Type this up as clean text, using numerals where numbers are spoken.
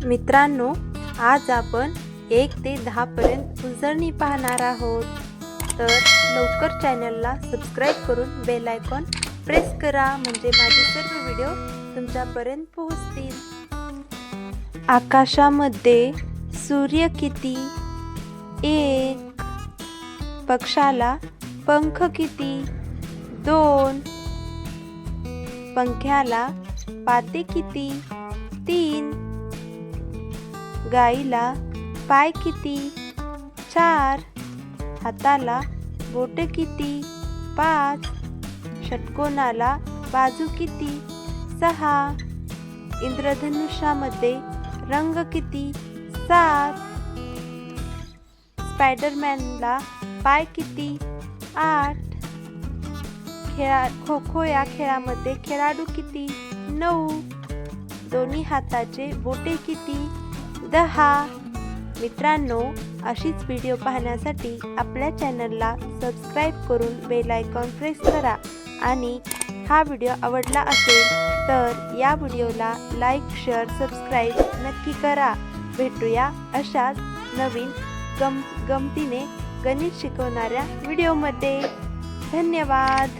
मित्रांनो, आज आपण 1 ते 10 पर्यंत उजळणी पाहणार आहोत। तर लवकर चॅनलला सबस्क्राइब करून बेल आयकॉन प्रेस करा, म्हणजे माझे सर्व व्हिडिओ तुमच्यापर्यंत पोहोचतील। आकाशामध्ये सूर्य किती? 1। पक्षाला पंख किती? 2। पंख्याला पाते किती? 3। गाईला पाय किती? 4। हाताला बोटे किती? 5। षटकोनाला बाजू किती? 6। इंद्रधनुष्यामध्ये रंग किती? 7। स्पायडरमॅनला पाय किती? 8। खो खो या खेळामध्ये खेळाडू किती? 9। दोन्ही हाताचे बोटे किती? 10। मित्रांनो, अशीच व्हिडिओ पाहण्यासाठी आपल्या चॅनलला सबस्क्राइब करून बेल आयकॉन प्रेस करा आणि हा व्हिडिओ आवडला असेल तर या व्हिडिओला लाईक, शेअर, सबस्क्राइब नक्की करा। भेटूया अशाच नवीन गमतीने गणित शिकवणाऱ्या व्हिडिओमध्ये। धन्यवाद।